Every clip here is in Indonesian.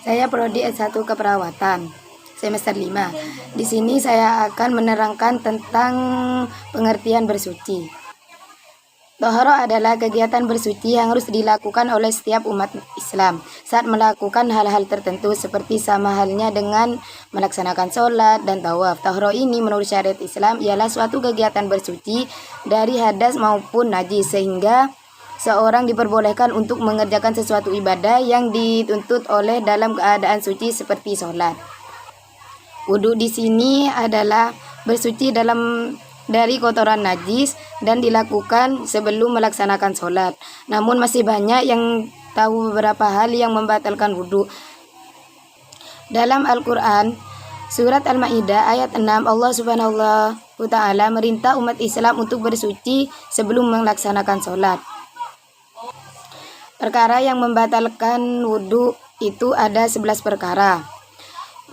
Saya prodi S1 Keperawatan, semester 5. Di sini saya akan menerangkan tentang pengertian bersuci. Toharo adalah kegiatan bersuci yang harus dilakukan oleh setiap umat Islam saat melakukan hal-hal tertentu seperti sama halnya dengan melaksanakan sholat dan tawaf. Toharo ini menurut syariat Islam ialah suatu kegiatan bersuci dari hadas maupun najis sehingga seorang diperbolehkan untuk mengerjakan sesuatu ibadah yang dituntut oleh dalam keadaan suci seperti sholat. Wudhu di sini adalah bersuci dari kotoran najis dan dilakukan sebelum melaksanakan sholat. Namun masih banyak yang tahu beberapa hal yang membatalkan wudhu. Dalam Al-Quran, surat Al-Ma'idah ayat 6, Allah Subhanahu wa Ta'ala merintah umat Islam untuk bersuci sebelum melaksanakan sholat. Perkara yang membatalkan wudhu itu ada 11 perkara,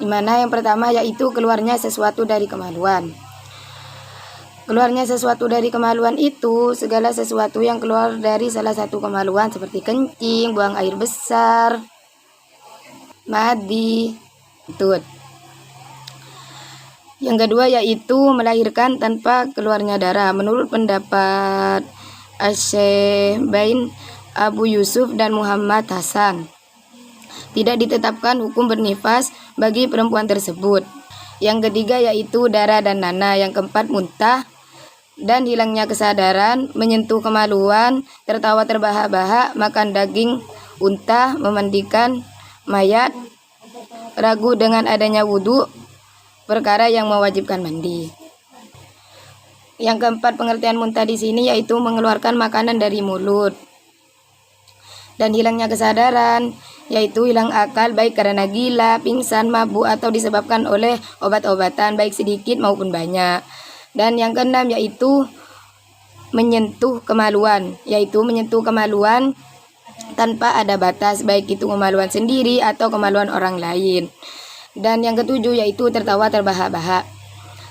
di mana yang pertama yaitu keluarnya sesuatu dari kemaluan. Keluarnya sesuatu dari kemaluan itu segala sesuatu yang keluar dari salah satu kemaluan seperti kencing, buang air besar, madi, kentut. Yang kedua yaitu melahirkan tanpa keluarnya darah. Menurut pendapat Asy-Syaikh Bain, Abu Yusuf dan Muhammad Hasan, tidak ditetapkan hukum bernifas bagi perempuan tersebut. Yang ketiga yaitu darah dan nanah. Yang keempat muntah dan hilangnya kesadaran, menyentuh kemaluan, tertawa terbahak-bahak, makan daging unta, memandikan mayat, ragu dengan adanya wudhu, perkara yang mewajibkan mandi. Yang keempat pengertian muntah di sini yaitu mengeluarkan makanan dari mulut. Dan hilangnya kesadaran yaitu hilang akal baik karena gila, pingsan, mabuk atau disebabkan oleh obat-obatan baik sedikit maupun banyak. Dan yang keenam yaitu menyentuh kemaluan, tanpa ada batas baik itu kemaluan sendiri atau kemaluan orang lain. Dan yang ketujuh yaitu tertawa terbahak-bahak.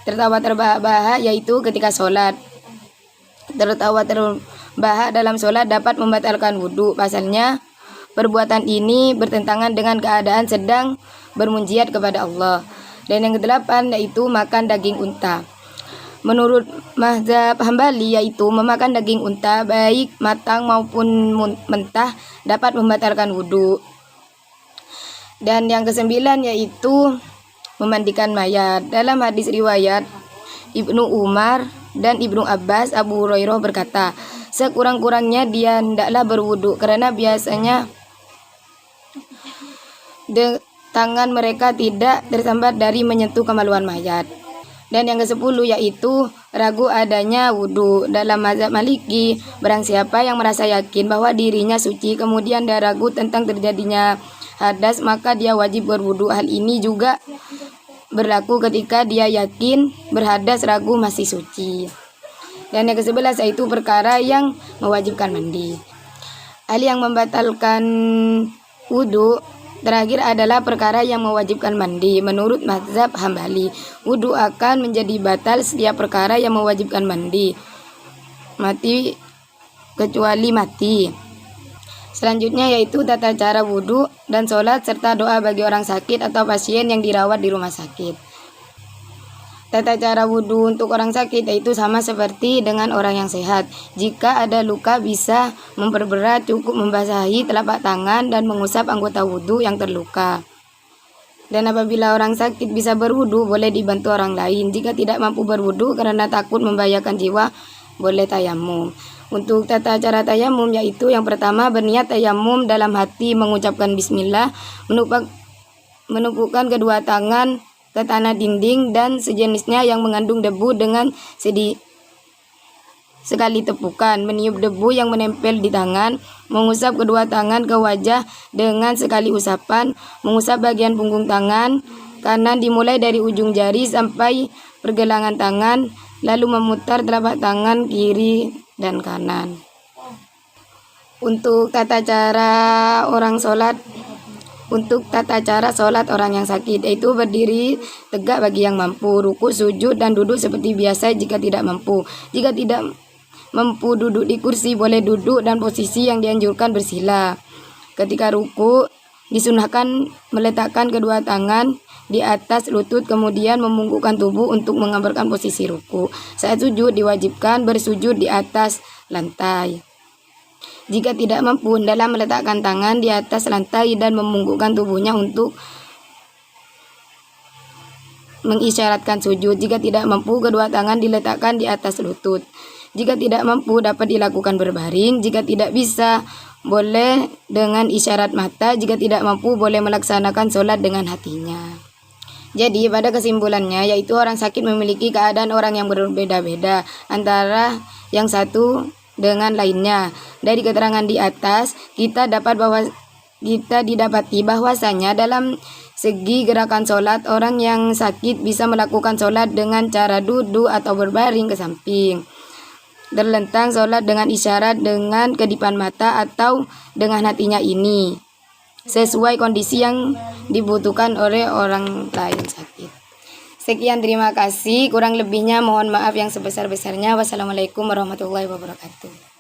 Tertawa terbahak-bahak yaitu ketika sholat. Tertawa terbahak dalam sholat dapat membatalkan wudhu. Pasalnya perbuatan ini bertentangan dengan keadaan sedang bermunjiat kepada Allah. Dan yang kedelapan yaitu makan daging unta. Menurut mazhab Hambali yaitu memakan daging unta baik matang maupun mentah dapat membatalkan wudhu. Dan yang kesembilan yaitu memandikan mayat. Dalam hadis riwayat Ibnu Umar dan Ibnu Abbas, Abu Hurairah berkata, sekurang-kurangnya dia hendaklah berwudhu karena biasanya tangan mereka tidak tersambat dari menyentuh kemaluan mayat. Dan yang ke-10 yaitu ragu adanya wudhu. Dalam mazhab Maliki, barang siapa yang merasa yakin bahwa dirinya suci kemudian dia ragu tentang terjadinya hadas, maka dia wajib berwudhu. Hal ini juga berlaku ketika dia yakin berhadas ragu masih suci. Dan yang ke-11 yaitu perkara yang mewajibkan mandi. Hal yang membatalkan wudhu terakhir adalah perkara yang mewajibkan mandi. Menurut mazhab Hambali, wudhu akan menjadi batal setiap perkara yang mewajibkan mandi, kecuali mati. Selanjutnya yaitu tata cara wudhu dan sholat serta doa bagi orang sakit atau pasien yang dirawat di rumah sakit. Tata cara wudhu untuk orang sakit yaitu sama seperti dengan orang yang sehat. Jika ada luka bisa memperberat, cukup membasahi telapak tangan dan mengusap anggota wudhu yang terluka. Dan apabila orang sakit bisa berwudhu, boleh dibantu orang lain. Jika tidak mampu berwudhu karena takut membahayakan jiwa, boleh tayamum. Untuk tata cara tayamum yaitu yang pertama berniat tayamum dalam hati mengucapkan bismillah, menupukkan kedua tangan ke tanah dinding dan sejenisnya yang mengandung debu dengan sekali tepukan, meniup debu yang menempel di tangan, mengusap kedua tangan ke wajah dengan sekali usapan, mengusap bagian punggung tangan kanan dimulai dari ujung jari sampai pergelangan tangan, lalu memutar telapak tangan kiri dan kanan. Untuk tata cara sholat orang yang sakit yaitu berdiri tegak bagi yang mampu, ruku, sujud dan duduk seperti biasa jika tidak mampu. Jika tidak mampu duduk di kursi, boleh duduk dan posisi yang dianjurkan bersila. Ketika ruku, Disunahkan meletakkan kedua tangan di atas lutut, kemudian membungkukkan tubuh untuk menggambarkan posisi ruku. Saat sujud diwajibkan bersujud di atas lantai. Jika tidak mampu, hendaklah meletakkan tangan di atas lantai dan membungkukkan tubuhnya untuk mengisyaratkan sujud. Jika tidak mampu, kedua tangan diletakkan di atas lutut. Jika tidak mampu, dapat dilakukan berbaring. Jika tidak bisa, boleh dengan isyarat mata. Jika tidak mampu, boleh melaksanakan sholat dengan hatinya. Jadi pada kesimpulannya, yaitu orang sakit memiliki keadaan orang yang berbeda-beda antara yang satu dengan lainnya. Dari keterangan di atas, kita didapati bahwasanya dalam segi gerakan sholat, orang yang sakit bisa melakukan sholat dengan cara duduk atau berbaring ke samping, terlentang sholat dengan isyarat dengan kedipan mata atau dengan hatinya ini, sesuai kondisi yang dibutuhkan oleh orang lain sakit. Sekian, terima kasih. Kurang lebihnya mohon maaf yang sebesar-besarnya. Wassalamualaikum warahmatullahi wabarakatuh.